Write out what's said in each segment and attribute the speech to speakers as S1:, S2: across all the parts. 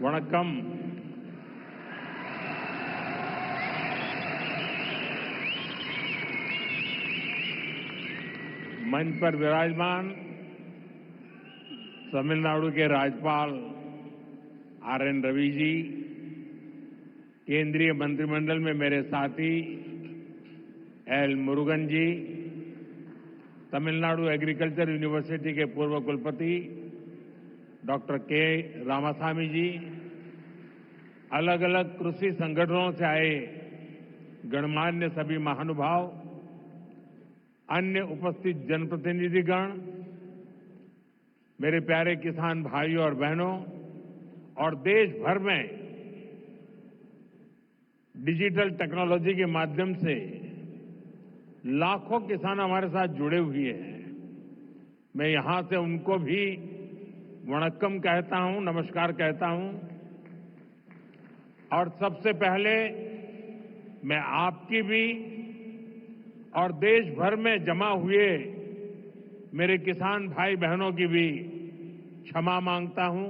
S1: वणक्कम। मंच पर विराजमान तमिलनाडु के राज्यपाल आर.एन. रवि जी, केंद्रीय मंत्रिमंडल में मेरे साथी एल. मुरुगन जी, तमिलनाडु एग्रीकल्चर यूनिवर्सिटी के पूर्व कुलपति डॉक्टर के. रामासामी जी, अलग अलग कृषि संगठनों से आए गणमान्य सभी महानुभाव, अन्य उपस्थित जनप्रतिनिधिगण, मेरे प्यारे किसान भाइयों और बहनों और देश भर में डिजिटल टेक्नोलॉजी के माध्यम से लाखों किसान हमारे साथ जुड़े हुए हैं। मैं यहां से उनको भी वणक्कम कहता हूं, नमस्कार कहता हूं। और सबसे पहले मैं आपकी भी और देश भर में जमा हुए मेरे किसान भाई बहनों की भी क्षमा मांगता हूं।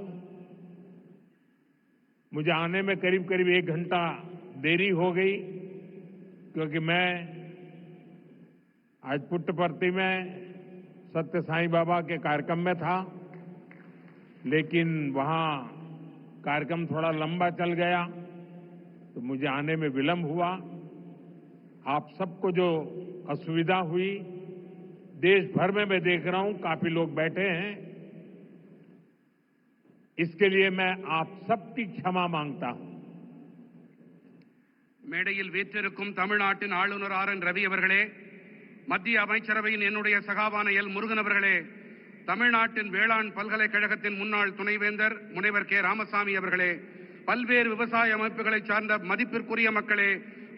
S1: मुझे आने में करीब करीब 1 घंटा देरी हो गई, क्योंकि मैं आज पुट्टपर्ती में सत्य साईं बाबा के कार्यक्रम में था, लेकिन वहां कार्यक्रम थोड़ा लंबा चल गया तो मुझे आने में विलंब हुआ। आप सबको जो असुविधा हुई, देश भर में मैं देख रहा हूं काफी लोग बैठे हैं, इसके लिए मैं आप सबकी क्षमा मांगता हूं।
S2: மேடையில் வீற்றிருக்கும் தமிழ்நாட்டின் ஆளுநர் ஆர்.என். ரவி அவர்களே, மத்திய அமைச்சரவையின் என்னுடைய சகாவான எல். முருகன் அவர்களே, தமிழ்நாட்டின் வேளாண் பல்கலைக்கழகத்தின் முன்னாள் துணைவேந்தர் முனைவர் கே. ராமசாமி அவர்களே, பல்வேறு விவசாய அமைப்புகளை சார்ந்த மதிப்பிற்குரிய மக்களே,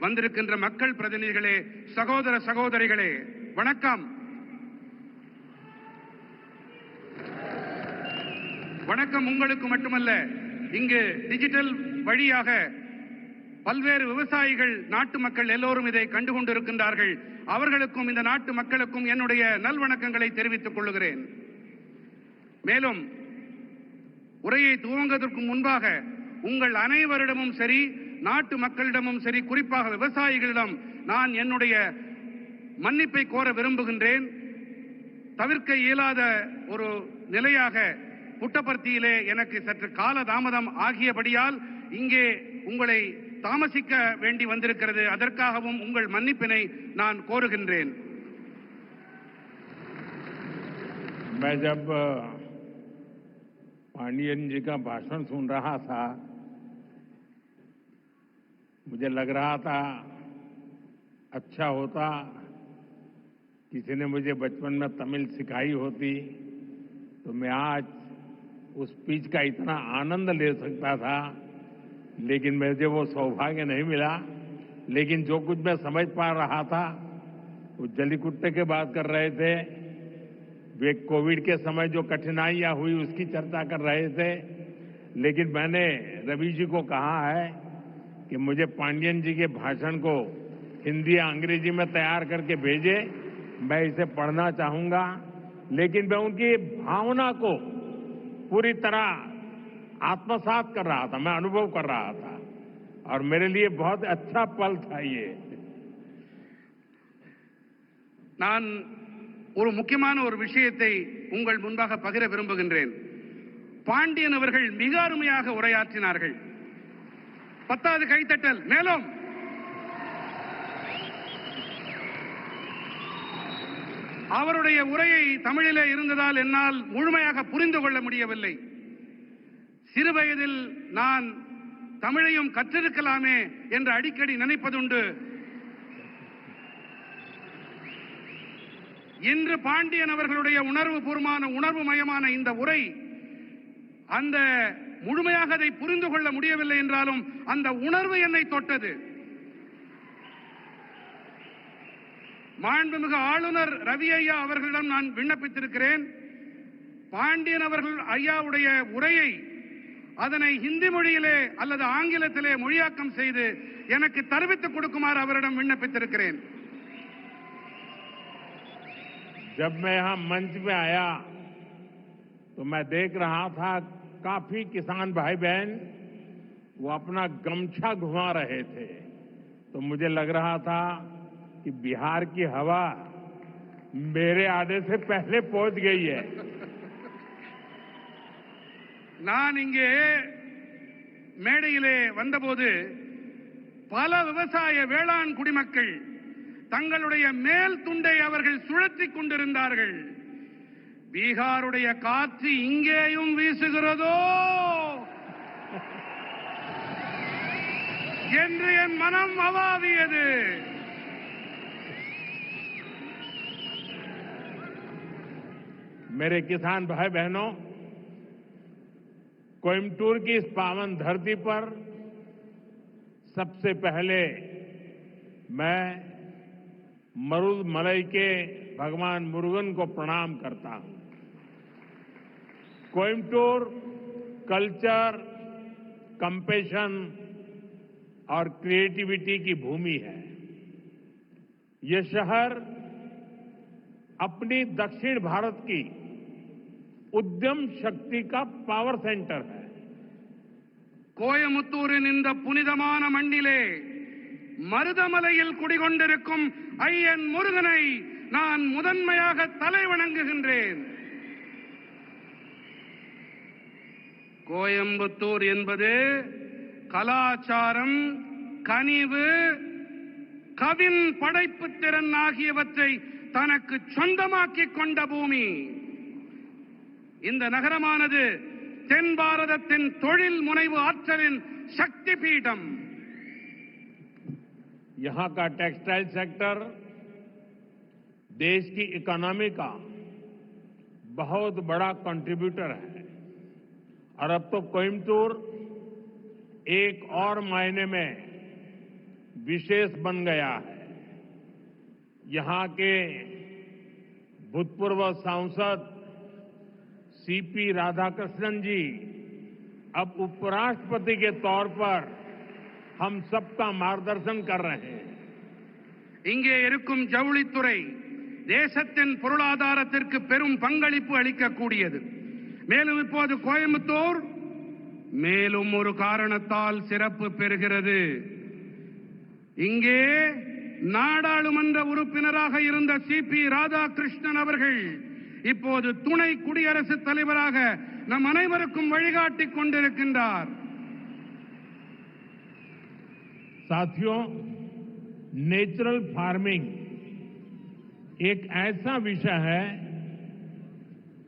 S2: வந்திருக்கின்ற மக்கள் பிரதிநிதிகளே, சகோதர சகோதரிகளே, வணக்கம். வணக்கம் உங்களுக்கு மட்டுமல்ல, இங்கு டிஜிட்டல் வழியாக பல்வேறு விவசாயிகள், நாட்டு மக்கள் எல்லோரும் இதை கண்டுகொண்டிருக்கின்றார்கள். அவர்களுக்கும் இந்த நாட்டு மக்களுக்கும் என்னுடைய நல்வணக்கங்களை தெரிவித்துக் கொள்கிறேன். மேலும் உரையை துவங்குவதற்கு முன்பாக உங்கள் அனைவரிடமும் சரி, நாட்டு மக்களிடமும் சரி, குறிப்பாக விவசாயிகளிடம் நான் என்னுடைய மன்னிப்பை கோர விரும்புகின்றேன். தவிர்க்க இயலாத ஒரு நிலையாக புட்டபர்த்தியிலே எனக்கு சற்று கால தாமதம் ஆகியபடியால் இங்கே உங்களை தாமசிக்க வேண்டி வந்திருக்கிறது. அதற்காகவும் உங்கள் மன்னிப்பினை நான் கோருகின்றேன்.
S1: मैं जब पांडियन जी का भाषण सुन रहा था, मुझे लग रहा था अच्छा होता किसी ने मुझे बचपन में तमिल सिखाई होती तो मैं आज उस स्पीच का इतना आनंद ले सकता था, लेकिन मुझे वो सौभाग्य नहीं मिला। लेकिन जो कुछ मैं समझ पा रहा था, वो जलीकुट्टे की बात कर रहे थे, वे कोविड के समय जो कठिनाइयां हुई उसकी चर्चा कर रहे थे। लेकिन मैंने रवि जी को कहा है कि मुझे पांडियन जी के भाषण को हिंदी या अंग्रेजी में तैयार करके भेजे, मैं इसे पढ़ना चाहूंगा। लेकिन मैं उनकी भावना को पूरी तरह आत्मसात कर रहा था, मैं अनुभव कर रहा था, और मेरे लिए बहुत अच्छा पल था ये।
S2: நான் ஒரு முக்கியமான ஒரு விஷயத்தை உங்கள் முன்பாக பகிர விரும்புகின்றேன். பாண்டியன் அவர்கள் மிக அருமையாக உரையாற்றினார்கள். 10வது கைத்தட்டல். மேலும் அவருடைய உரையை தமிழிலே இருந்ததால் என்னால் முழுமையாக புரிந்து கொள்ள முடியவில்லை. சிறுவயதில் நான் தமிழையும் கற்றிருக்கலாமே என்று அடிக்கடி நினைப்பதுண்டு. இன்று பாண்டியன் அவர்களுடைய உணர்வுமயமான இந்த உரை, அந்த முழுமையாக அதை புரிந்து கொள்ள முடியவில்லை என்றாலும் அந்த உணர்வு என்னை தொட்டது. மாண்புமிகு ஆளுநர் ரவி ஐயா அவர்களிடம் நான் விண்ணப்பித்திருக்கிறேன். பாண்டியன் அவர்கள் ஐயாவுடைய உரையை அதனை ஹிந்தி மொழியிலே அல்லது ஆங்கிலத்திலே மொழியாக்கம் செய்து எனக்கு தெரிவித்துக் கொடுக்குமாறு அவரிடம் விண்ணப்பித்திருக்கிறேன்.
S1: जब मैं यहां मंच में आया तो मैं देख रहा था काफी किसान भाई बहन वो अपना गमछा घुमा रहे थे, तो मुझे लग रहा था कि बिहार की हवा मेरे आने से पहले पहुंच गई है।
S2: நான் இங்கே மேடையிலே வந்தபோது பல விவசாய வேளாண் குடிமக்கள் தங்களுடைய மேல் துண்டை அவர்கள் சுழற்றிக் கொண்டிருந்தார்கள். பீகாருடைய காற்று இங்கேயும் வீசுகிறதோ என்று என் மனம் அவாவியது.
S1: मेरे किसान भाई बहनों, कोयम्बटूर की इस पावन धरती पर सबसे पहले मैं मरुदमलई के भगवान मुरुगन को प्रणाम करता हूं। कोयम्बटूर कल्चर, कंपैशन और क्रिएटिविटी की भूमि है। ये शहर अपनी दक्षिण भारत की उद्यम शक्ति का पावर सेंटर है।
S2: கோயமுத்தூரின் இந்த புனிதமான மண்ணிலே மருதமலையில் குடிகொண்டிருக்கும் ஐயன் முருகனை நான் முதன்மையாக தலைவணங்குகின்றேன். கோயம்புத்தூர் என்பது கலாச்சாரம், கனிவு, கவின் படைப்பு திறன் ஆகியவற்றை தனக்கு சொந்தமாக்கிக் கொண்ட பூமி. இந்த நகரமானது தென் பாரதத்தின் தொழில் முனைவு ஆற்றலின் சக்தி பீடம்.
S1: यहां का टेक्सटाइल सेक्टर देश की इकोनॉमी का बहुत बड़ा कंट्रीब्यूटर है और अब तो कोयम्बटूर एक और मायने में विशेष बन गया है। यहां के भूतपूर्व सांसद सीपी राधाकृष्णन जी अब उपराष्ट्रपति के तौर पर हम सबका मार्गदर्शन कर रहे हैं।
S2: இங்கே இருக்கும் ஜவுளித்துறை தேசத்தின் பொருளாதாரத்திற்கு பெரும் பங்களிப்பு அளிக்கக்கூடியது. மேலும் இப்போது கோயம்புத்தூர் மேலும் ஒரு காரணத்தால் சிறப்பு பெறுகிறது. இங்கே நாடாளுமன்ற உறுப்பினராக இருந்த சிபி ராதாகிருஷ்ணன் அவர்கள் இப்போது துணை குடியரசுத் தலைவராக நம் அனைவருக்கும் வழிகாட்டிக் கொண்டிருக்கின்றார்.
S1: साथियों, नेचुरल फार्मिंग एक ऐसा विषय है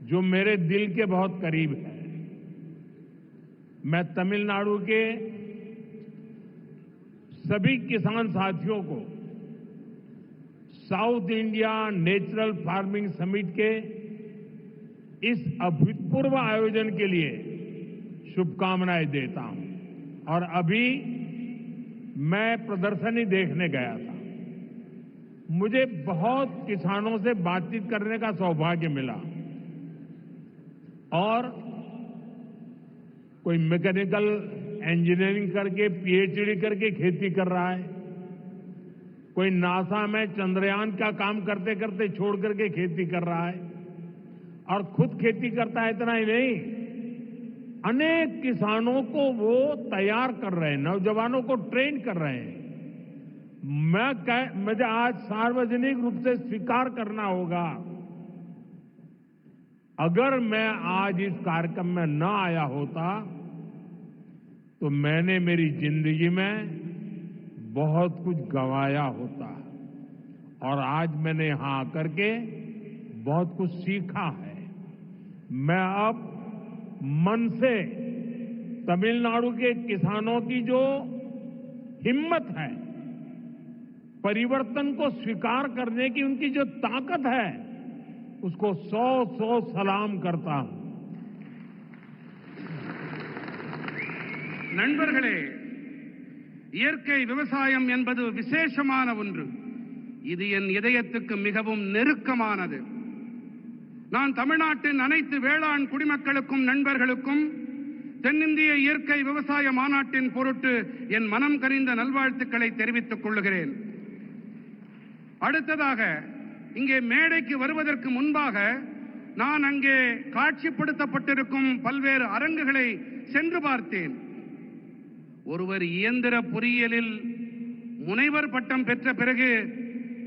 S1: जो मेरे दिल के बहुत करीब है। मैं तमिलनाडु के सभी किसान साथियों को south India natural farming summit के इस अभूतपूर्व आयोजन के लिए शुभकामनाएं देता हूं। और अभी मैं प्रदर्शनी देखने गया था। मुझे बहुत किसानों से बातचीत करने का सौभाग्य मिला और कोई मैकेनिकल इंजीनियरिंग करके पीएचडी करके खेती कर रहा है, कोई नासा में चंद्रयान का काम करते करते छोड़ करके खेती कर रहा है और खुद खेती करता है। इतना ही नहीं, अनेक किसानों को वो तैयार कर रहे हैं, नौजवानों को ट्रेन कर रहे हैं। मुझे आज सार्वजनिक रूप से स्वीकार करना होगा, अगर मैं आज इस कार्यक्रम में न आया होता तो मैंने मेरी जिंदगी में बहुत कुछ गंवाया होता और आज मैंने यहां आकर के बहुत कुछ सीखा है। मैं अब मन से तमिलनाडु के किसानों की जो हिम्मत है, परिवर्तन को स्वीकार करने की उनकी जो ताकत है, उसको 100 सलाम करता हूं।
S2: நண்பர்களே, இயற்கை விவசாயம் என்பது விசேஷமான ஒன்று. இது என் இதயத்துக்கு மிகவும் நெருக்கமானது. நான் தமிழ்நாட்டின் அனைத்து வேளாண் குடிமக்களுக்கும் நண்பர்களுக்கும் தென்னிந்திய இயற்கை விவசாய மாநாட்டின் பொருட்டு என் மனம் கனிந்த நல்வாழ்த்துக்களை தெரிவித்துக் கொள்கிறேன். அடுத்ததாக, இங்கே மேடைக்கு வருவதற்கு முன்பாக நான் அங்கே காட்சிப்படுத்தப்பட்டிருக்கும் பல்வேறு அரங்குகளை சென்று பார்த்தேன். ஒருவர் இயந்திர பொறியியலில் முனைவர் பட்டம் பெற்ற பிறகு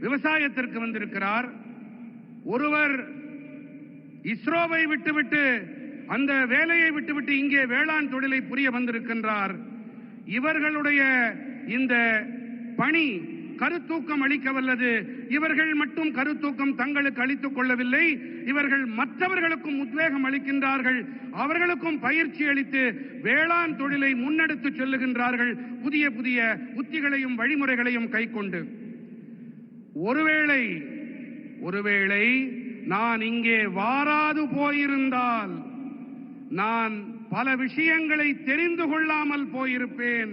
S2: விவசாயத்திற்கு வந்திருக்கிறார். ஒருவர் இஸ்ரோவை விட்டுவிட்டு அந்த வேலையை விட்டுவிட்டு இங்கே வேளாண் தொழிலை புரிய வந்திருக்கின்றார். இவர்களுடைய இந்த பணி கருத்தூக்கம் அளிக்க வல்லது. இவர்கள் மட்டும் கருத்தூக்கம் தங்களுக்கு அளித்துக் கொள்ளவில்லை, இவர்கள் மற்றவர்களுக்கும் உத்வேகம் அளிக்கின்றார்கள். அவர்களுக்கும் பயிற்சி அளித்து வேளாண் தொழிலை முன்னெடுத்து செல்லுகின்றார்கள், புதிய புதிய உத்திகளையும் வழிமுறைகளையும் கைக்கொண்டு. ஒருவேளை நான் இங்கே வாராது போயிருந்தால் நான் பல விஷயங்களை தெரிந்து கொள்ளாமல் போயிருப்பேன்.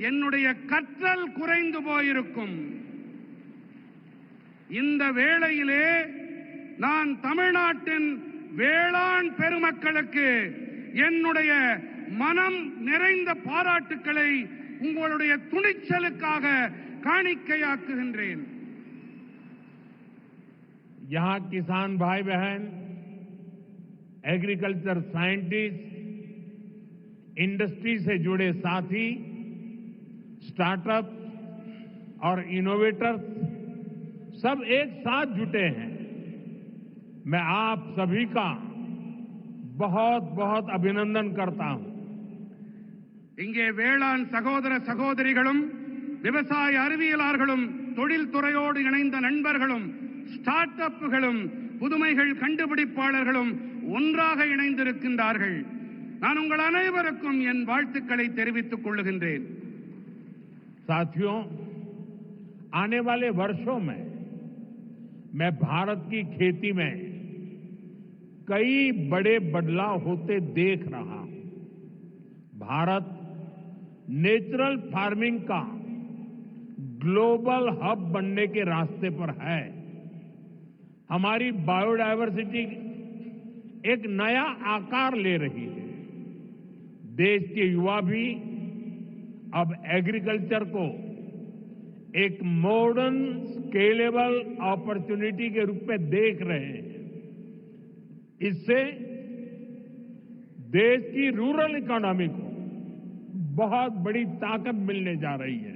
S2: என்னுடைய கற்றல் குறைந்து போயிருக்கும். இந்த வேளையிலே நான் தமிழ்நாட்டின் வேளாண் பெருமக்களுக்கு என்னுடைய மனம் நிறைந்த பாராட்டுக்களை உங்களுடைய துணிச்சலுக்காக காணிக்கையாக்குகின்றேன்.
S1: यहाँ किसान भाई बहन, एग्रीकल्चर साइंटिस्ट, इंडस्ट्री से जुड़े साथी, स्टार्टअप और इनोवेटर्स सब एक साथ जुटे हैं. मैं आप सभी का बहुत बहुत अभिनंदन करता हूं.
S2: இங்கே வேளாண் சகோதர சகோதரிகளும் விவசாய அறிவியலாளர்களும் தொழில் துறையோடு இணைந்த நண்பர்களும் ஸ்டார்ட் அப்புகளும் புதுமைகள் கண்டுபிடிப்பாளர்களும் ஒன்றாக இணைந்திருக்கின்றார்கள். நான் உங்கள் அனைவருக்கும் என் வாழ்த்துக்களை தெரிவித்துக் கொள்ளுகின்றேன்.
S1: साथियों, आने वाले वर्षों में मैं भारत की खेती में कई बड़े बदलाव होते देख रहा हूं. भारत नेचुरल फार्मिंग का ग्लोबल हब बनने के रास्ते पर है. हमारी बायोडायवर्सिटी एक नया आकार ले रही है. देश के युवा भी अब एग्रीकल्चर को एक मॉडर्न स्केलेबल अपॉर्चुनिटी के रूप में देख रहे हैं. इससे देश की रूरल इकोनॉमी को बहुत बड़ी ताकत मिलने जा रही है.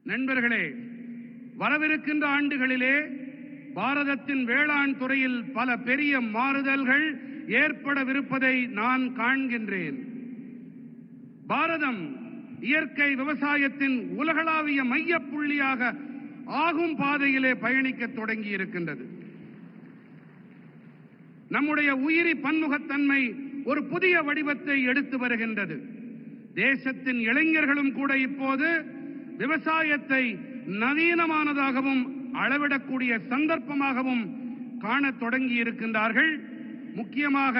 S2: நண்பர்களே, வரவிருக்கின்ற ஆண்டுகளிலே பாரதத்தின் வேளாண் துறையில் பல பெரிய மாறுதல்கள் ஏற்படவிருப்பதை நான் காண்கின்றேன். பாரதம் இயற்கை விவசாயத்தின் உலகளாவிய மையப்புள்ளியாக ஆகும் பாதையிலே பயணிக்க தொடங்கி இருக்கின்றது. நம்முடைய உயிரி பன்முகத்தன்மை ஒரு புதிய வடிவத்தை எடுத்து வருகின்றது. தேசத்தின் இளைஞர்களும் கூட இப்போது விவசாயத்தை நவீனமானதாகவும் அளவிடக்கூடிய சந்தர்ப்பமாகவும் காணத் தொடங்கி இருக்கின்றார்கள். முக்கியமாக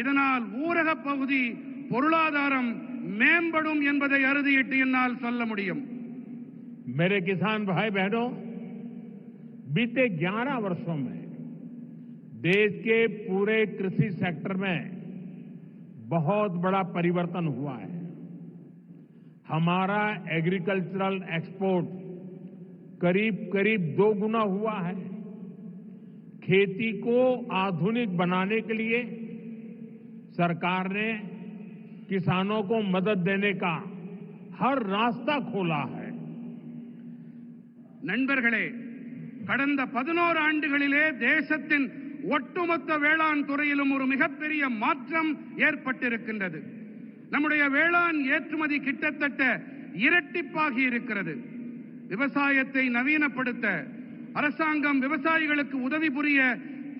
S2: இதனால் ஊரக பகுதி பொருளாதாரம் மேம்படும் என்பதை அறுதியிட்டு என்னால் சொல்ல முடியும்.
S1: मेरे किसान भाई बहनों, बीते 11 वर्षों में देश के पूरे कृषि सेक्टर में बहुत बड़ा परिवर्तन हुआ है. हमारा एग्रीकल्चरल एक्सपोर्ट करीब करीब 2 गुना हुआ है. खेती को आधुनिक बनाने के लिए सरकार ने किसानों को मदद देने का हर रास्ता खोला है.
S2: நண்பர்களே, கடந்த 11 ஆண்டுகளிலே தேசத்தின் ஒட்டுமொத்த வேளாண் துறையிலும் ஒரு மிகப்பெரிய மாற்றம் ஏற்பட்டிருக்கின்றது. நம்முடைய வேளாண் ஏற்றுமதி கிட்டத்தட்ட இரட்டிப்பாகி இருக்கிறது. விவசாயத்தை நவீனப்படுத்த அரசாங்கம் விவசாயிகளுக்கு உதவி புரிய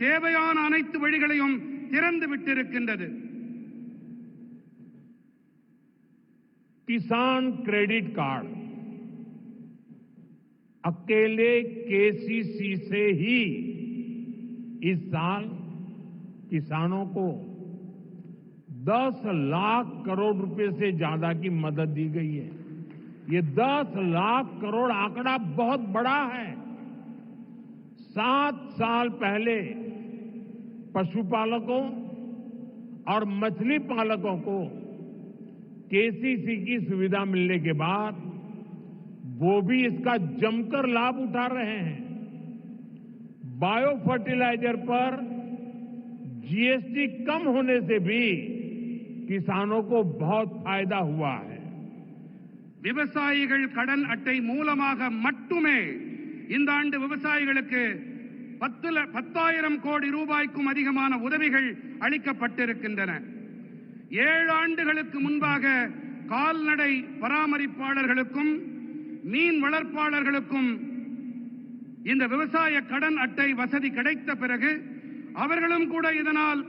S2: தேவையான அனைத்து வழிகளையும் திறந்து விட்டிருக்கின்றது.
S1: किसान क्रेडिट कार्ड अकेले केसीसी से ही इस साल किसानों को 10 लाख करोड़ रुपए से ज्यादा की मदद दी गई है. ये 10 लाख करोड़ आंकड़ा बहुत बड़ा है. 7 साल पहले पशुपालकों और मछली पालकों को केसीसी की सुविधा मिलने के बाद वो भी इसका जमकर लाभ उठा रहे हैं. बायो फर्टिलाइजर पर जीएसटी कम होने से भी किसानों को बहुत फायदा हुआ है।
S2: விவசாயிகள் கடன் அட்டை மூலமாக மட்டுமே இந்த ஆண்டு விவசாயிகளுக்கு 10,000 கோடி ரூபாய்க்கும் அதிகமான உதவிகள் அளிக்கப்பட்டிருக்கின்றன. 7 ஆண்டுகளுக்கு முன்பாக கால்நடை பராமரிப்பாளர்களுக்கும் மீன் வளர்ப்பாளர்களுக்கும் இந்த விவசாய கடன் அட்டை வசதி கிடைத்த பிறகு அவர்களும் கூட இதனால்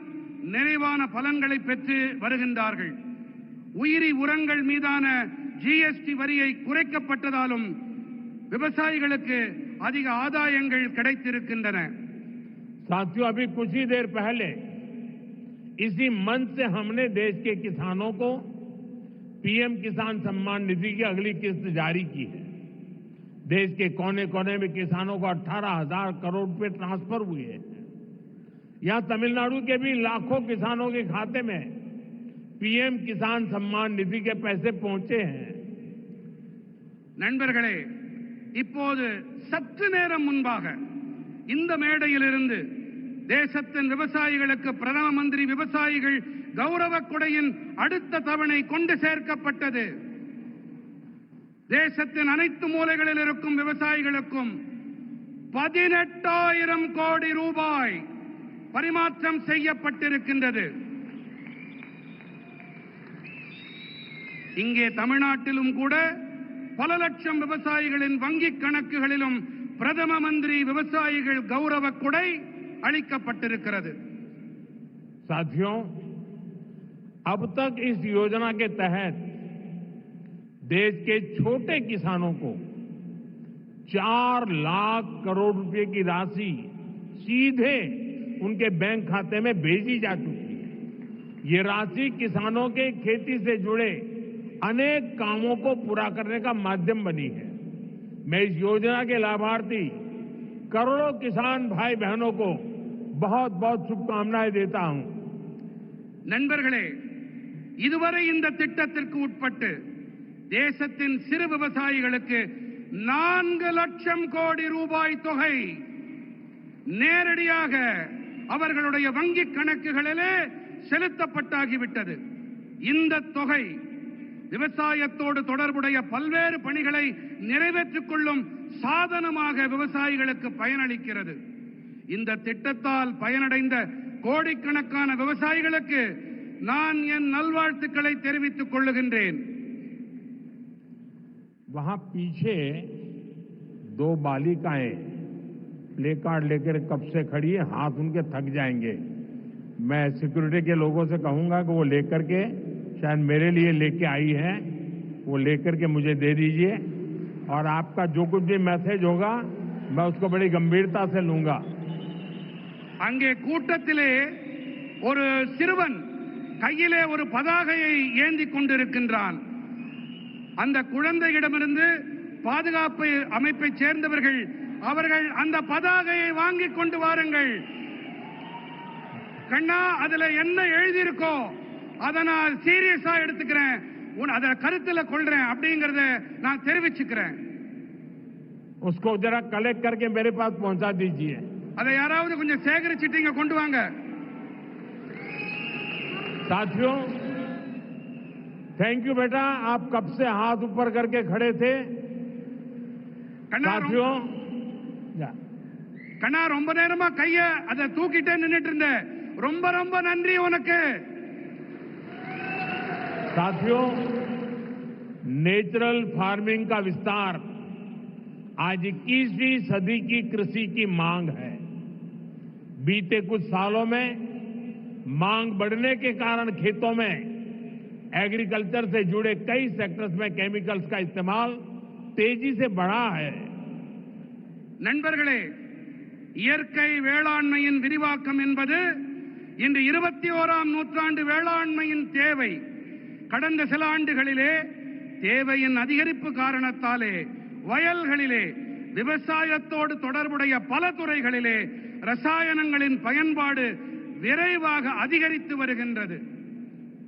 S2: நிறைவான பலன்களை பெற்று வருகின்றார்கள். உயிரி உரங்கள் மீதான ஜிஎஸ்டி வரியை குறைக்கப்பட்டதாலும் விவசாயிகளுக்கு அதிக ஆதாயங்கள் கிடைத்திருக்கின்றன.
S1: साथियों, अभी कुछ ही देर पहले इसी मंच से हमने देश के किसानों को पीएम किसान सम्मान निधि की अगली किस्त जारी की है। देश के कोने कोने में किसानों को 18,000 करोड़ रुपए ट्रांसफर हुए हैं। यहां तमिलनाडु के भी लाखों किसानों के खाते में पीएम किसान सम्मान निधि के पैसे पहुंचे हैं।
S2: நண்பர்களே, இப்போது சற்று நேரம் முன்பாக இந்த மேடையிலிருந்து தேசத்தின் விவசாயிகளுக்கு பிரதம மந்திரி விவசாயிகள் கௌரவ கொடையின் அடுத்த தவணை கொண்டு சேர்க்கப்பட்டது. தேசத்தின் அனைத்து மூலைகளில் இருக்கும் விவசாயிகளுக்கும் 18,000 கோடி ரூபாய் பரிமாற்றம் செய்யப்பட்டிருக்கின்றது. இங்கே தமிழ்நாட்டிலும் கூட பல லட்சம் விவசாயிகளின் வங்கிக் கணக்குகளிலும் பிரதம மந்திரி விவசாயிகள் கௌரவ கொடை அளிக்கப்பட்டிருக்கிறது.
S1: साथियों, अब तक इस योजना के तहत देश के छोटे किसानों को 4 लाख करोड़ रुपए की राशि सीधे उनके बैंक खाते में भेजी जा चुकी है। ये राशि किसानों के खेती से जुड़े अनेक कामों को पूरा करने का माध्यम बनी है। मैं इस योजना के लाभार्थी करोड़ों किसान भाई बहनों को बहुत बहुत शुभकामनाएं देता हूं।
S2: நண்பர்களே, இதுவரை இந்த திட்டத்திற்கு உட்பட்டு தேசத்தின் சிறு விவசாயிகளுக்கு 4 லட்சம் கோடி ரூபாய் தொகை நேரடியாக அவர்களுடைய வங்கிக் கணக்குகளிலே செலுத்தப்பட்டாகிவிட்டது. இந்த தொகை விவசாயத்தோடு தொடர்புடைய பல்வேறு பணிகளை நிறைவேற்றிக் கொள்ளும் சாதனமாக விவசாயிகளுக்கு பயனளிக்கிறது. இந்த திட்டத்தால் பயனடைந்த கோடிக்கணக்கான விவசாயிகளுக்கு நான் என் நல்வாழ்த்துக்களை தெரிவித்துக் கொள்ளுகின்றேன்.
S1: वहां पीछे 2 बालिकाएं प्ले कार्ड लेकर कब से खड़ी है, हाथ उनके थक जाएंगे। मैं सिक्योरिटी के लोगों से कहूंगा कि वो लेकर के, शायद मेरे लिए लेके आई है, वो लेकर के मुझे दे दीजिए और आपका जो कुछ भी मैसेज होगा मैं उसको बड़ी गंभीरता से लूंगा।
S2: அங்கே கூட்டத்திலே ஒரு சிறுவன் கையிலே ஒரு பதாகையை ஏந்தி கொண்டிருக்கின்றான். அந்த குழந்தையிடமிருந்து பாதுகாப்பு அமைப்பை சேர்ந்தவர்கள் அவர்கள் அந்த பதாகையை வாங்கி கொண்டு வாருங்கள். கண்ணா, அதுல என்ன எழுதியிருக்கோ அதை நான் சீரியஸா எடுத்துக்கிறேன், அதை கருத்துல கொள்றேன் அப்படிங்கறத நான் தெரிவிச்சுக்கிறேன்.
S1: उसको जरा कलेक्ट करके मेरे पास पहुंचा दीजिए।
S2: அதை யாராவது கொஞ்சம் சேகரிச்சுட்டு இங்க கொண்டு வாங்க.
S1: साथियों, थैंक यू बेटा, आप कब से हाथ ऊपर करके खड़े थे। साथियों,
S2: கண்ணா, ரொம்ப நேரமா கைய அதை தூக்கிட்டே நின்னுட்டு இருந்த, ரொம்ப ரொம்ப நன்றி உனக்கு.
S1: साथियों, नेचुरल फार्मिंग का विस्तार आज 21वीं सदी की कृषि की मांग है। बीते कुछ सालों में मांग बढ़ने के कारण खेतों में एग्रीकल्चर से जुड़े कई सेक्टर्स में केमिकल्स का इस्तेमाल तेजी से बढ़ा है।
S2: நண்பர்களே, இயற்கை வேளாண்மையின் விரிவாக்கம் என்பது இன்று 21ஆம் நூற்றாண்டு வேளாண்மையின் தேவை. கடந்த சில ஆண்டுகளிலே தேவையின் அதிகரிப்பு காரணத்தாலே வயல்களிலே விவசாயத்தோடு தொடர்புடைய பல துறைகளிலே ரசாயனங்களின் பயன்பாடு விரைவாக அதிகரித்து வருகின்றது.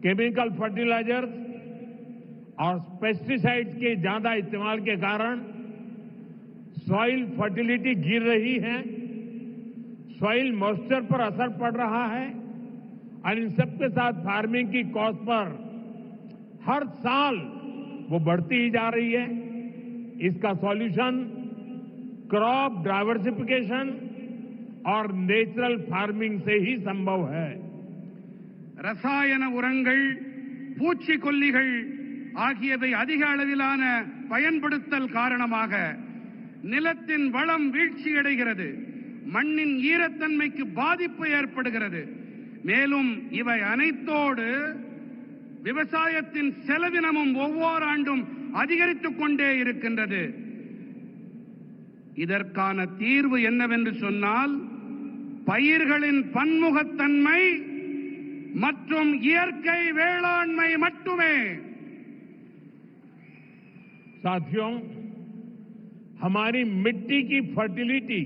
S1: केमिकल फर्टिलाइजर्स और पेस्टिसाइड्स के ज्यादा इस्तेमाल के कारण सॉइल फर्टिलिटी गिर रही है, सॉइल मॉइस्चर पर असर पड़ रहा है और इन सबके साथ फार्मिंग की कॉस्ट पर हर साल वो बढ़ती ही जा रही है। इसका सॉल्यूशन क्रॉप डाइवर्सिफिकेशन और नेचुरल फार्मिंग से ही संभव है।
S2: ரசாயன உரங்கள், பூச்சிக்கொல்லிகள் ஆகியவை அதிக அளவிலான பயன்படுத்தல் காரணமாக நிலத்தின் வளம் வீழ்ச்சியடைகிறது, மண்ணின் ஈரத்தன்மைக்கு பாதிப்பு ஏற்படுகிறது. மேலும் இவை அனைத்தோடு விவசாயத்தின் செலவினமும் ஒவ்வொரு ஆண்டும் அதிகரித்துக் கொண்டே இருக்கின்றது. இதற்கான தீர்வு என்னவென்று சொன்னால், பயிர்களின் பன்முகத்தன்மை மற்றும் இயற்கை வேளாண்மை மட்டுமே.
S1: साथियों, हमारी मिट्टी की फर्टिलिटी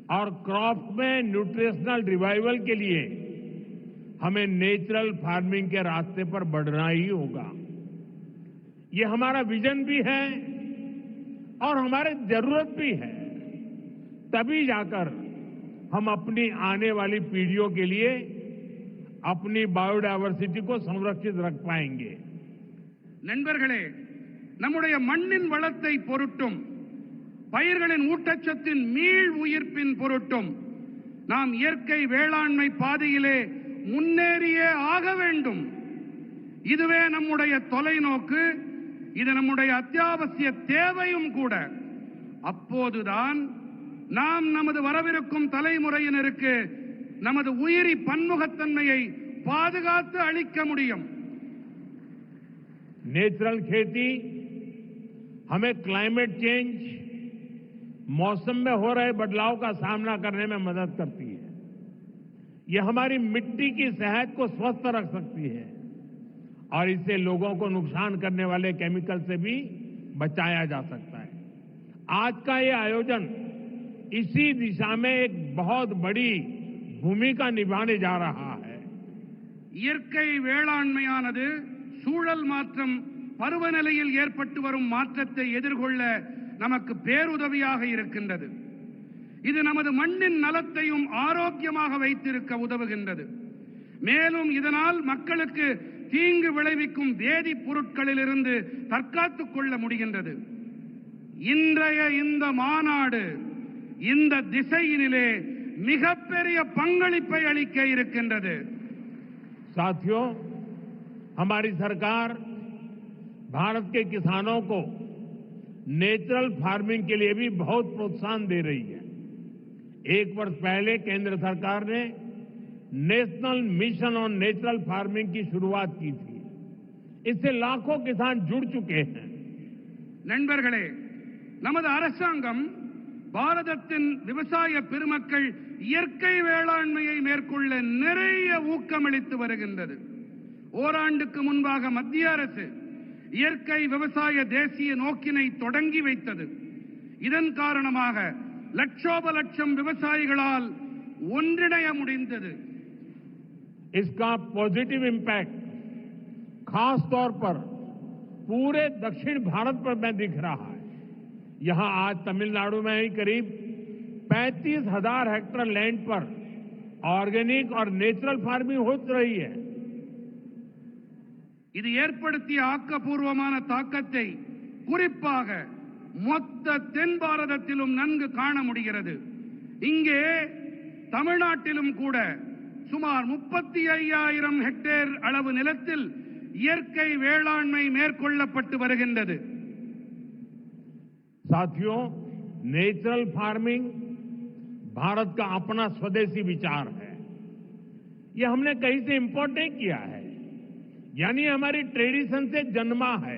S1: और क्रॉप में न्यूट्रिशनल रिवाइवल के लिए हमें नेचुरल फार्मिंग के रास्ते पर बढ़ना ही होगा। ये हमारा विजन भी है और हमारी जरूरत भी है। तभी जाकर हम अपनी आने वाली पीढ़ियों के लिए अपनी बायोडायवर्सिटी को संरक्षित रख पाएंगे।
S2: நண்பர்களே, நம்முடைய மண்ணின் வளத்தை பொருட்டும் பயிர்களின் ஊட்டச்சத்தின் மீள் உயிர்ப்பின் பொருட்டும் நாம் இயற்கை வேளாண்மை பாதையிலே முன்னேறியே ஆக வேண்டும். இதுவே நம்முடைய தொலைநோக்கு, இது நம்முடைய அத்தியாவசிய தேவையும் கூட. அப்போதுதான் நாம் நமது வரவிருக்கும் தலைமுறையினருக்கு நமது உயிரி பன்முகத்தன்மையை பாதுகாத்து அளிக்க முடியும்.
S1: नेचुरल खेती हमें क्लाइमेट चेंज, मौसम में हो रहे बदलाव का सामना करने में मदद करती है। यह हमारी मिट्टी की सेहत को स्वस्थ रख सकती है और इससे लोगों को नुकसान करने वाले केमिकल से भी बचाया जा सकता है। आज का ये आयोजन इसी दिशा में एक बहुत बड़ी भूमिका निभाने जा रहा है।
S2: இயற்கை வேளாண்மையானது சூழல் மாற்றம், பருவநிலையில் ஏற்பட்டு வரும் மாற்றத்தை எதிர்கொள்ள நமக்கு பேருதவியாக இருக்கின்றது. இது நமது மண்ணின் நலத்தையும் ஆரோக்கியமாக வைத்திருக்க உதவுகின்றது. மேலும் இதனால் மக்களுக்கு தீங்கு விளைவிக்கும் வேதிப் பொருட்களிலிருந்து தற்காத்துக் கொள்ள முடிகின்றது. இன்றைய இந்த மாநாடு இந்த திசையினிலே மிகப்பெரிய பங்களிப்பை அளிக்க இருக்கின்றது.
S1: साथियों, हमारी सरकार भारत के किसानों को नेचुरल फार्मिंग के लिए भी बहुत प्रोत्साहन दे रही है। एक वर्ष पहले केंद्र सरकार ने national mission on natural farming की शुरुआत की थी। इससे लाखों किसान जुड़ चुके हैं।
S2: நண்பர்களே, நமது அரசாங்கம் பாரதத்தின் விவசாய பெருமக்கள் இயற்கை வேளாண்மையை மேற்கொள்ள நிறைய ஊக்கமளித்து வருகின்றது. ஓராண்டுக்கு முன்பாக மத்திய அரசு இயற்கை விவசாய தேசிய நோக்கினை தொடங்கி வைத்தது. இதன் காரணமாக லட்சோப லட்சம் விவசாயிகளால் ஒன்றிணைய முடிந்தது.
S1: इसका पॉजिटिव इम्पैक्ट खास तौर पर पूरे दक्षिण भारत पर में दिख रहा है। यहां आज तमिलनाडु में ही करीब 35,000 हेक्टेयर लैंड पर ऑर्गेनिक और नेचुरल फार्मिंग हो रही है।
S2: இது ஏற்படுத்திய ஆக்கப்பூர்வமான தாக்கத்தை குறிப்பாக மொத்த தென் பாரதத்திலும் நன்கு காண முடிகிறது. இங்கே தமிழ்நாட்டிலும் கூட சுமார் 35,000 ஹெக்டேர் அளவு நிலத்தில் இயற்கை வேளாண்மை மேற்கொள்ளப்பட்டு வருகின்றது.
S1: साथियों, नेचुरल फार्मिंग भारत का अपना स्वदेशी विचार है। यह हमने कहीं से इंपोर्ट नहीं किया है, यानी हमारी ट्रेडिशन से जन्मा है।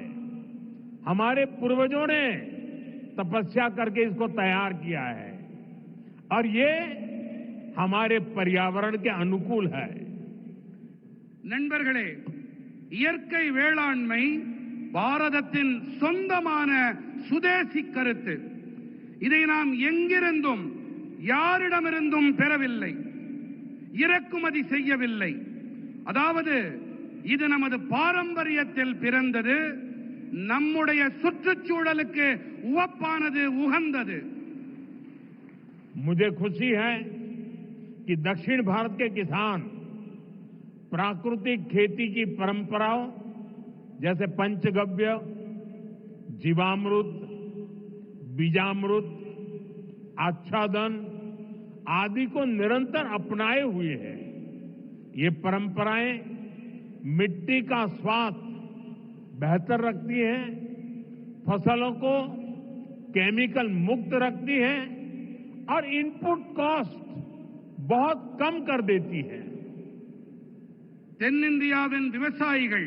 S1: हमारे पूर्वजों ने तपस्या करके इसको तैयार किया है और ये हमारे पर्यावरण के अनुकूल है।
S2: நண்பர்களே, இயற்கை வேளாண்மை பாரதத்தின் சொந்தமான சுதேசி கருத்து. இதை நாம் எங்கிருந்தும் யாரிடமிருந்தும் பெறவில்லை, இறக்குமதி செய்யவில்லை. அதாவது இது நமது பாரம்பரியத்தில் பிறந்தது, நம்முடைய சுற்றுச்சூழலுக்கு உவப்பானது, உகந்தது.
S1: मुझे खुशी है कि दक्षिण भारत के किसान प्राकृतिक खेती की परंपराओं जैसे पंचगव्य, जीवामृत, बीजामृत, आच्छादन आदि को निरंतर अपनाए हुए हैं। ये परंपराएं मिट्टी का स्वास्थ्य बेहतर रखती हैं, फसलों को केमिकल मुक्त रखती हैं और इनपुट कॉस्ट बहुत कम कर देती है।
S2: தென்னிந்தியாவின் விவசாயிகள்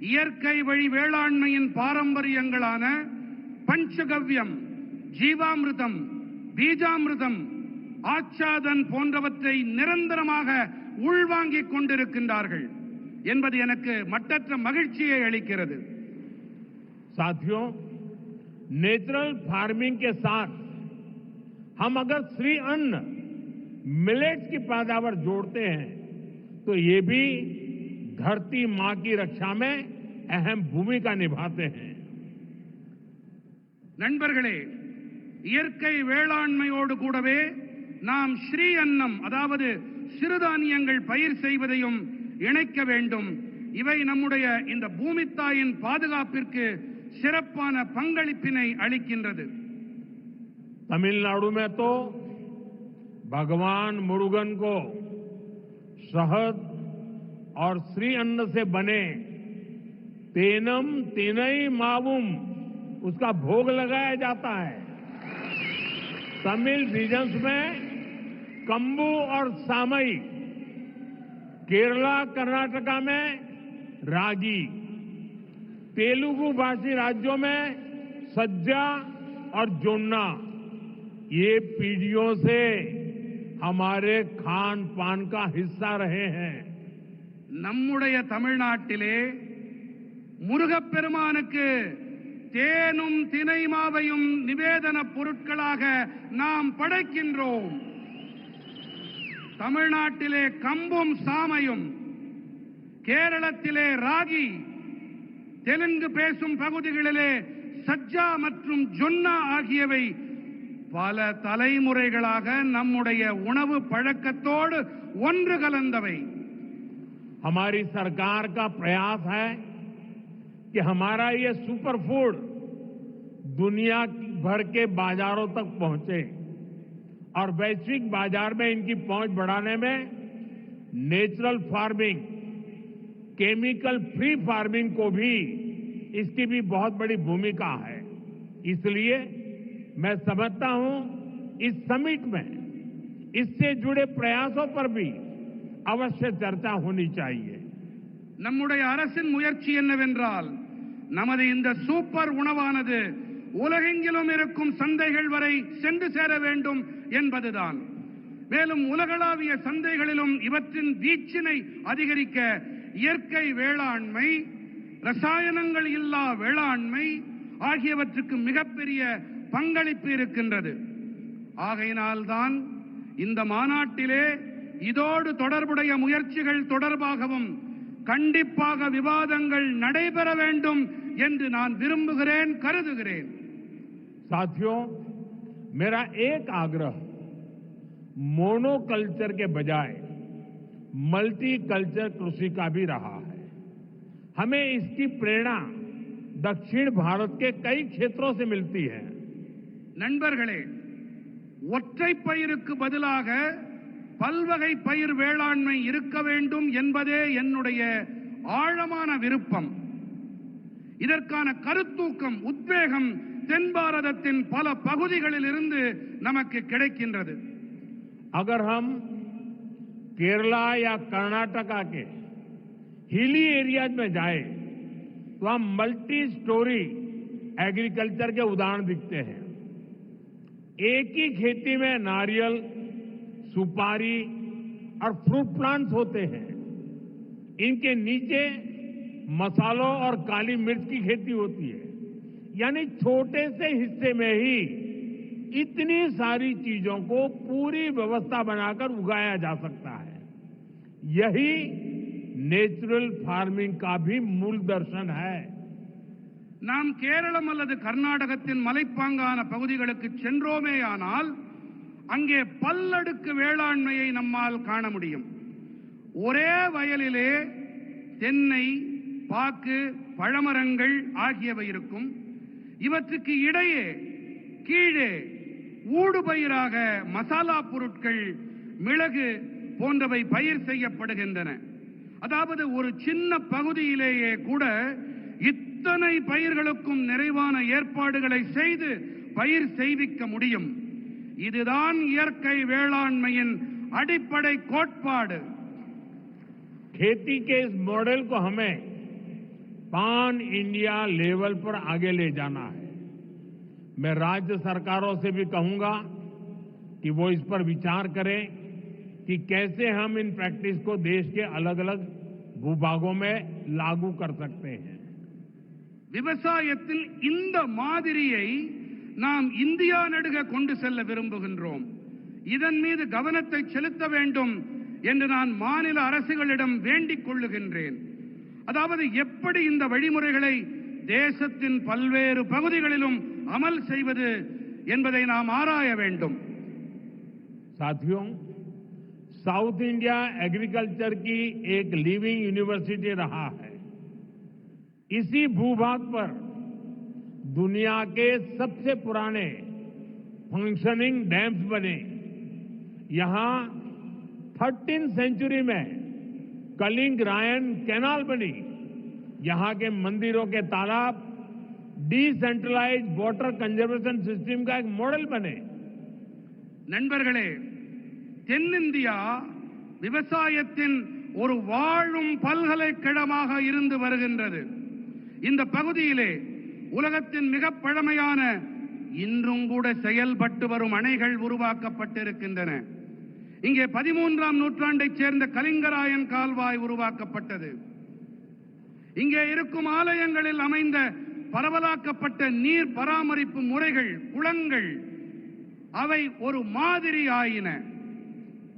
S2: இயற்கை வழி வேளாண்மையின் பாரம்பரியங்களான பஞ்சகவ்யம், ஜீவாமிர்தம், பீஜாமிர்தம், ஆச்சாதன் போன்றவற்றை நிரந்தரமாக உள்வாங்கிக் கொண்டிருக்கின்றார்கள் என்பது எனக்கு மட்டற்ற மகிழ்ச்சியை அளிக்கிறது।
S1: साथियों, नेचुरल फार्मिंग के साथ हम अगर श्री अन्न मिलेट्स की पैदावार जोड़ते हैं तो ये भी धरती मां की रक्षा में अहम भूमिका निभाते हैं।
S2: நண்பர்களே, இயற்கை வேளாண்மையோடு கூடவே நாம் ஸ்ரீ அன்னம் அதாவது சிறுதானியங்கள் பயிர் செய்வதையும் இணைக்க வேண்டும்। இவை நம்முடைய இந்த பூமித்தாயின் பாதுகாப்பிற்கு சிறப்பான பங்களிப்பினை அளிக்கின்றது।
S1: तमिलनाडु में तो भगवान मुरुगन को शहद और श्री अन्न से बने तेनम तिनई मावुम उसका भोग लगाया जाता है। तमिल रीजन्स में कंबू और सामई, केरला कर्नाटका में रागी, तेलुगु भाषी राज्यों में सज्जा और जोन्ना ये पीढ़ियों से हमारे खान पान का हिस्सा रहे हैं।
S2: நம்முடைய தமிழ்நாட்டிலே முருகப்பெருமானுக்கு தேனும் தினைமாவையும் நிவேதன பொருட்களாக நாம் படைக்கின்றோம்। தமிழ்நாட்டிலே கம்பும் சாமையும், கேரளத்திலே ராகி, தெலுங்கு பேசும் பகுதிகளிலே சஜ்ஜா மற்றும் ஜொன்னா ஆகியவை பல தலைமுறைகளாக நம்முடைய உணவு பழக்கத்தோடு ஒன்று கலந்தவை।
S1: हमारी सरकार का प्रयास है कि हमारा ये सुपर फूड दुनिया भर के बाजारों तक पहुंचे और वैश्विक बाजार में इनकी पहुंच बढ़ाने में natural farming, chemical free farming को भी इसकी भी बहुत बड़ी भूमिका है। इसलिए मैं समझता हूं इस समिट में इससे जुड़े प्रयासों पर भी अवश्य चर्चा होनी चाहिए।
S2: நம்முடைய அரசின் முயற்சி என்னவென்றால் நமது இந்த சூப்பர் உணவானது உலகெங்கிலும் இருக்கும் சந்தைகள் வரை சென்று சேர வேண்டும் என்பதுதான்। மேலும் உலகளாவிய சந்தைகளிலும் இவற்றின் வீச்சினை அதிகரிக்க இயற்கை வேளாண்மை, ரசாயனங்கள் இல்லா வேளாண்மை ஆகியவற்றுக்கு மிகப்பெரிய பங்களிப்பு இருக்கின்றது। ஆகையினால்தான் இந்த மாநாட்டிலே இதோடு தொடர்புடைய முயற்சிகள் தொடர்பாகவும் கண்டிப்பாக விவாதங்கள் நடைபெற வேண்டும் என்று நான் விரும்புகிறேன், கருதுகிறேன்।
S1: साथियों, मेरा एक आग्रह मोनोकल्चर के बजाय मल्टी कल्चर कृषि का भी रहा है। हमें इसकी प्रेरणा दक्षिण भारत के कई क्षेत्रों से मिलती है।
S2: நண்பர்களே, ஒற்றை பயிருக்கு பதிலாக பல்வகை பயிர் வேளாண்மை இருக்க வேண்டும் என்பதே என்னுடைய ஆழமான விருப்பம்। இதற்கான கருத்தூக்கம், உத்வேகம் தென் பாரதத்தின் பல பகுதிகளில் இருந்து நமக்கு கிடைக்கின்றது।
S1: अगर हम केरला या कर्नाटका के हिली एरियाज में जाए तो हम मल्टी स्टोरी एग्रीकल्चर के उदाहरण दिखते हैं। एक ही खेती में नारियल, सुपारी और फ्रूट प्लांट्स होते हैं। इनके नीचे मसालों और काली मिर्च की खेती होती है। यानी छोटे से हिस्से में ही इतनी सारी चीजों को पूरी व्यवस्था बनाकर उगाया जा सकता है। यही नेचुरल फार्मिंग का भी मूल दर्शन है।
S2: நாம் கேரளம் அல்லது கர்நாடகத்தின் மலைப்பாங்கான பகுதிகளுக்கு சென்றோமேயானால் அங்கே பல்லடுக்கு வேளாண்மையை நம்மால் காண முடியும்। ஒரே வயலிலே தென்னை, பாக்கு, பழமரங்கள் ஆகியவை இருக்கும். இவற்றுக்கு இடையே கீழே ஊடுபயிராக மசாலா பொருட்கள், மிளகு போன்றவை பயிர் செய்யப்படுகின்றன. அதாவது ஒரு சின்ன பகுதியிலேயே கூட இத்தனை பயிர்களுக்கும் நிறைவான ஏற்பாடுகளை செய்து பயிர் செய்விக்க முடியும். இதுதான் இயற்கை வேளாண்மையின் அடிப்படை கோட்பாடு.
S1: खेती के इस मॉडल को हमें पान इंडिया लेवल पर आगे ले जाना है। मैं राज्य सरकारों से भी कहूंगा कि वो इस पर विचार करें कि कैसे हम इन प्रैक्टिस को देश के अलग अलग भूभागों में लागू कर सकते हैं।
S2: விவசாயத்தில் இந்த மாதிரியை நாம் இந்தியா நடுக கொண்டு செல்ல விரும்புகின்றோம். இதன் மீது கவனத்தை செலுத்த வேண்டும் என்று நான் மாநில அரசுகளிடம் வேண்டிக் கொள்ளுகின்றேன். அதாவது எப்படி இந்த வழிமுறைகளை தேசத்தின் பல்வேறு பகுதிகளிலும் அமல் செய்வது என்பதை நாம் ஆராய வேண்டும்.
S1: साथियों, साउथ इंडिया एग्रीकल्चर की एक लिविंग यूनिवर्सिटी रहा है। इसी भूभाग पर दुनिया के सबसे पुराने फंक्शनिंग डैम्स बने। यहां 13वीं सेंचुरी में कलिंग रायन कैनाल बनी। यहां के मंदिरों के तालाब डिसेंट्रलाइज्ड वाटर कंजर्वेशन सिस्टम का एक मॉडल बने।
S2: நண்பர்களே, தென்னிந்தியா விவசாயத்தின் ஒரு வாழும் பல்கலைக்கழகமாக இருந்து வருகின்றது. இந்த பகுதியிலே உலகத்தின் மிக பழமையான, இன்றும் கூட செயல்பட்டு வரும் அணைகள் உருவாக்கப்பட்டிருக்கின்றன. இங்கே 13ஆம் நூற்றாண்டைச் சேர்ந்த கலிங்கராயன் கால்வாய் உருவாக்கப்பட்டது. இங்கே இருக்கும் ஆலயங்களில் அமைந்த பரவலாக்கப்பட்ட நீர் பராமரிப்பு முறைகள், குளங்கள், அவை ஒரு மாதிரி ஆயின.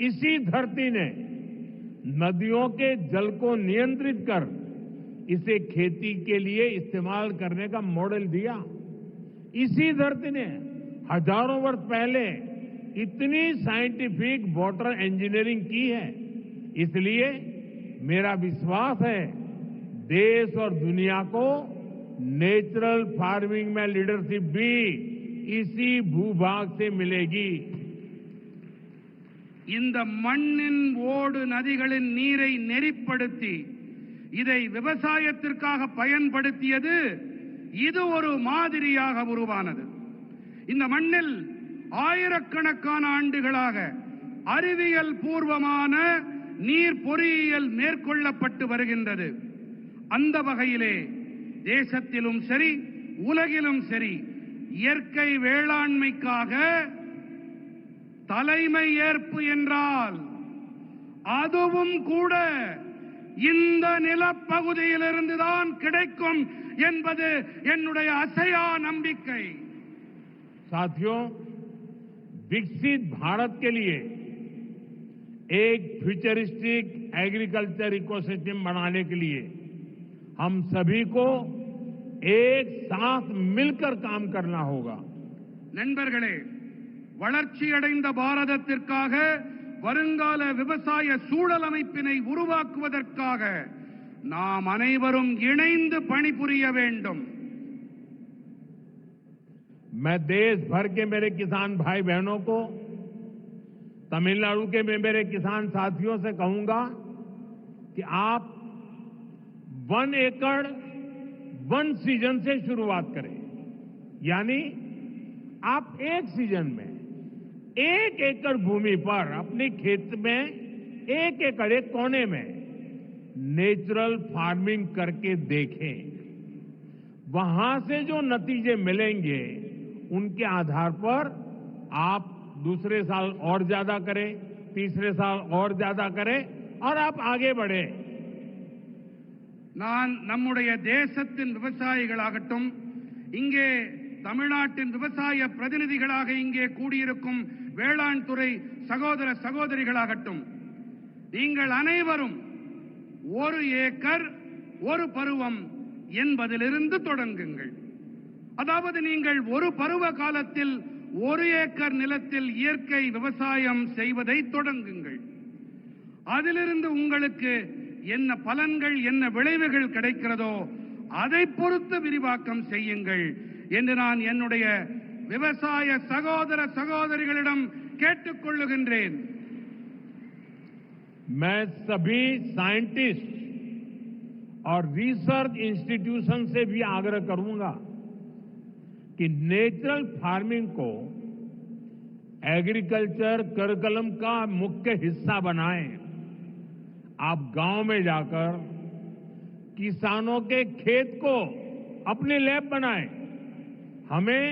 S1: इसी धरती ने नदियों के जल को नियंत्रित कर इसे खेती के लिए इस्तेमाल करने का मॉडल दिया। इसी धरती ने हजारों वर्ष पहले इतनी साइंटिफिक वाटर इंजीनियरिंग की है। इसलिए मेरा विश्वास है देश और दुनिया को नेचुरल फार्मिंग में लीडरशिप भी इसी भूभाग से मिलेगी।
S2: இந்த மண்ணின் ஓடு நதிகளின் நீரை நெறிப்படுத்தி இதை விவசாயத்திற்காக பயன்படுத்தியது இது ஒரு மாதிரியாக உருவானது. இந்த மண்ணில் ஆயிரக்கணக்கான ஆண்டுகளாக அறிவியல் பூர்வமான நீர் பொறியியல் மேற்கொள்ளப்பட்டு வருகின்றது. அந்த வகையிலே தேசத்திலும் சரி, உலகிலும் சரி, இயற்கை வேளாண்மைக்காக தலைமை ஏற்பு என்றால் அதுவும் கூட இந்த நிலப்பகுதியிலிருந்துதான் கிடைக்கும் என்பது என்னுடைய அசையா நம்பிக்கை.
S1: साथियों, विकसित भारत के लिए एक फ्यूचरिस्टिक एग्रीकल्चर इकोसिस्टम बनाने के लिए हम सभी को एक साथ मिलकर काम करना होगा.
S2: நண்பர்களே, வளர்ச்சியடைந்த பாரதத்திற்காக வருங்கால விவசாய சூழல் அமைப்பினை உருவாக்குவதற்காக நாம் அனைவரும் இணைந்து பணிபுரிய வேண்டும்.
S1: मैं देश भर के मेरे किसान भाई बहनों को, तमिलनाडु के मेरे किसान साथियों से कहूंगा कि आप 1 एकड़ 1 सीजन से शुरुआत करें। यानी आप एक सीजन में 1 एकड़ भूमि पर अपने खेत में 1 एकड़, एक कोने में नेचुरल फार्मिंग करके देखें। वहां से जो नतीजे मिलेंगे उनके आधार पर आप दूसरे साल और ज्यादा करें, तीसरे साल और ज्यादा करें और आप आगे बढ़े.
S2: நான் நம்முடைய தேசத்தின் விவசாயிகளாகட்டும், இங்கே தமிழ்நாட்டின் விவசாய பிரதிநிதிகளாக இங்கே கூடியிருக்கும் வேளாண் துறை சகோதர சகோதரிகளாகட்டும், நீங்கள் அனைவரும் 1 ஏக்கர் 1 பருவம் என்பதிலிருந்து தொடங்குங்கள். அதாவது நீங்கள் ஒரு பருவ காலத்தில் 1 ஏக்கர் நிலத்தில் இயற்கை விவசாயம் செய்வதை தொடங்குங்கள். அதிலிருந்து உங்களுக்கு என்ன பலன்கள் என்ன விளைவுகள் கிடைக்கிறதோ அதை பொறுத்து விரிவாக்கம் செய்யுங்கள் என்று நான் என்னுடைய விவசாய சகோதர சகோதரிகளிடம் கேட்டுக்கொள்ளுகின்றேன்.
S1: मैं सभी साइंटिस्ट और रिसर्च इंस्टीट्यूशन से भी आग्रह करूंगा कि नेचुरल फार्मिंग को एग्रीकल्चर करिकुलम का मुख्य हिस्सा बनाएं। आप गांव में जाकर किसानों के खेत को अपनी लैब बनाएं। हमें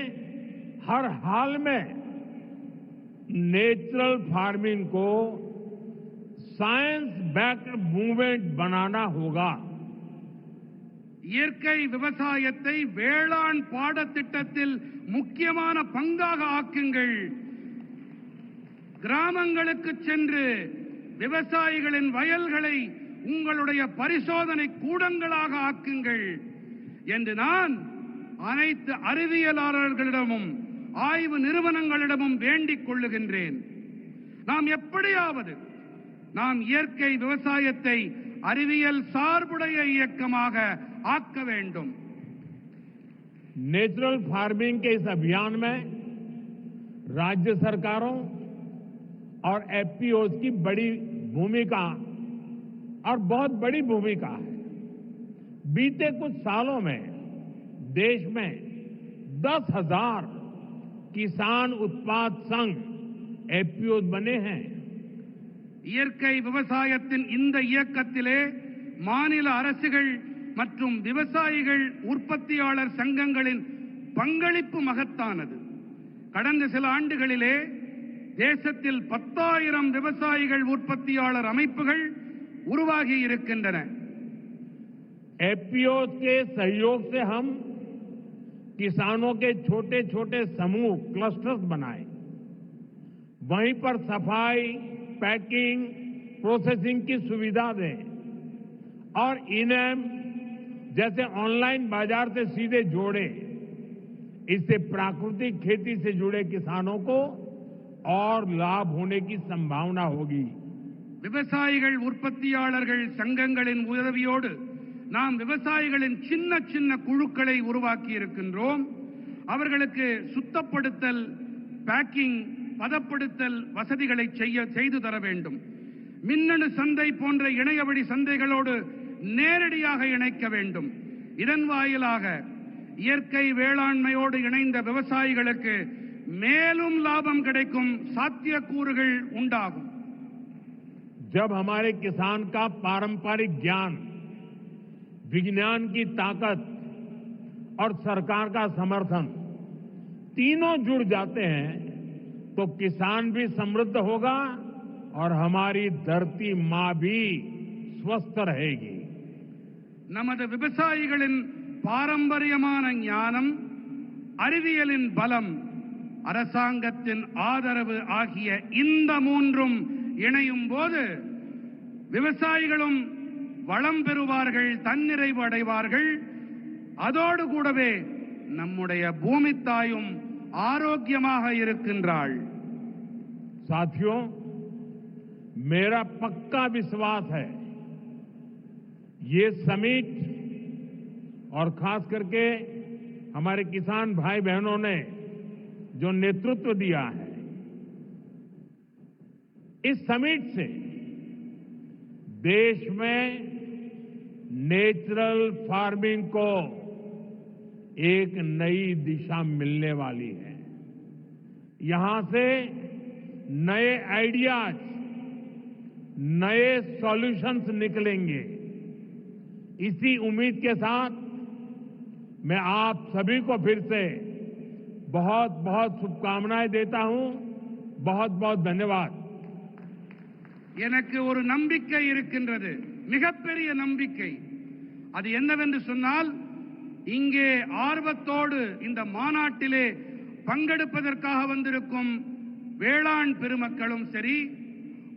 S1: हर हाल में नेचुरल फार्मिंग को साइंस बैक्ड मूवमेंट बनाना होगा।
S2: இயற்கை விவசாயத்தை வேளாண் பாடத்திட்டத்தில் முக்கியமான பங்காக ஆக்குங்கள். கிராமங்களுக்கு சென்று விவசாயிகளின் வயல்களை உங்களுடைய பரிசோதனை கூடங்களாக ஆக்குங்கள் என்று நான் அனைத்து அறிவியலாளர்களிடமும் ஆய்வு நிறுவனங்களிடமும் வேண்டிக் கொள்ளுகின்றேன். நாம் எப்படியாவது நாம் இயற்கை விவசாயத்தை அறிவியல் சார்புடைய இயக்கமாக ஆக்க வேண்டும்.
S1: नेचुरल फार्मिंग के इस अभियान में राज्य सरकारों और एफपीओ की बड़ी भूमिका और बहुत बड़ी भूमिका है। बीते कुछ सालों में देश में 10,000 किसान उत्पाद संघ एफपीओ बने हैं।
S2: இயற்கை விவசாயத்தின் இந்த இயக்கத்திலே மாநில அரசுகள் மற்றும் விவசாயிகள் உற்பத்தியாளர் சங்கங்களின் பங்களிப்பு மகத்தானது. கடந்த சில ஆண்டுகளிலே தேசத்தில் 10,000 விவசாயிகள் உற்பத்தியாளர் அமைப்புகள் உருவாகி இருக்கின்றன.
S1: एफपीओ के सहयोग से हम किसानों के छोटे छोटे समूह क्लस्टर्स बनाए, वहीं पर सफाई, पैकिंग, प्रोसेसिंग की सुविधा दें और इनेम जैसे ऑनलाइन बाजार से सीधे जोड़े। इससे प्राकृतिक खेती से जुड़े किसानों को और लाभ होने की संभावना होगी।
S2: விவசாயிகள் உற்பத்தியாளர்கள் சங்கங்களின் உதவியோடு நாம் விவசாயிகளின் சின்ன சின்ன குழுக்களை உருவாக்கி இருக்கின்றோம். அவர்களுக்கு சுத்தப்படுத்தல், பேக்கிங், பதப்படுத்தல் வசதிகளை செய்து தர வேண்டும். மின்னணு சந்தை போன்ற இணையவழி சந்தைகளோடு நேரடியாக இணைக்க வேண்டும். இதன் வாயிலாக இயற்கை வேளாண்மையோடு இணைந்த விவசாயிகளுக்கு மேலும் லாபம் கிடைக்கும் சாத்தியக்கூறுகள் உண்டாகும்.
S1: जब हमारे किसान का पारंपरिक ज्ञान, विज्ञान की ताकत और सरकार का समर्थन तीनों जुड़ जाते हैं तो किसान भी समृद्ध होगा और हमारी धरती मां भी स्वस्थ रहेगी.
S2: நமது விவசாயிகளின் பாரம்பரியமான ஞானம், அறிவியலின் பலம், அரசாங்கத்தின் ஆதரவு ஆகிய இந்த மூன்றும் இணையும் போது விவசாயிகளும் வளம் பெறுவார்கள், தன்னிறைவு அடைவார்கள். அதோடு கூடவே நம்முடைய பூமி தாயும் ஆரோக்கியமாக இருக்கின்றாள்.
S1: साथियों, मेरा पक्का विश्वास है ये समिट और खास करके हमारे किसान भाई बहनों ने जो नेतृत्व दिया है, इस समिट से देश में नेचुरल फार्मिंग को एक नई दिशा मिलने वाली है. यहां से नए आइडियाज, नए सॉल्यूशंस निकलेंगे. इसी उम्मीद के साथ मैं आप सभी को फिर से बहुत बहुत शुभकामनाएं देता हूं. बहुत बहुत धन्यवाद.
S2: எனக்கு ஒரு நம்பிக்கை இருக்கின்றது, மிகப்பெரிய நம்பிக்கை. அது என்னவென்று சொன்னால், இங்கே ஆர்வத்தோடு இந்த மாநாட்டிலே பங்கெடுப்பதற்காக வந்திருக்கும் வேளாண் பெருமக்களும் சரி,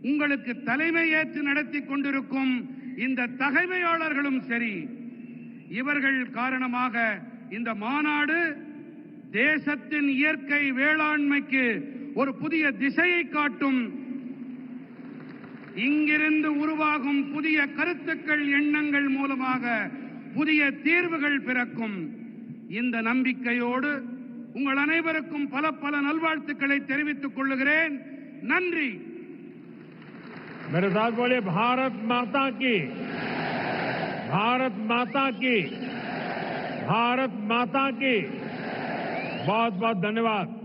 S2: உங்களுக்கு தலைமை ஏற்று நடத்தி கொண்டிருக்கும் இந்த தகைமையாளர்களும் சரி, இவர்கள் காரணமாக இந்த மாநாடு தேசத்தின் இயற்கை வேளாண்மைக்கு ஒரு புதிய திசையை காட்டும் இங்கிருந்து உருவாகும் புதிய கருத்துக்கள், எண்ணங்கள் மூலமாக புதிய தீர்வுகள் பிறக்கும். இந்த நம்பிக்கையோடு உங்கள் அனைவருக்கும் பல பல நல்வாழ்த்துக்களை தெரிவித்துக் கொள்கிறேன். நன்றி.
S1: मेरे साथ बोले भारत माता की, भारत माता की, भारत माता की. बहुत बहुत धन्यवाद.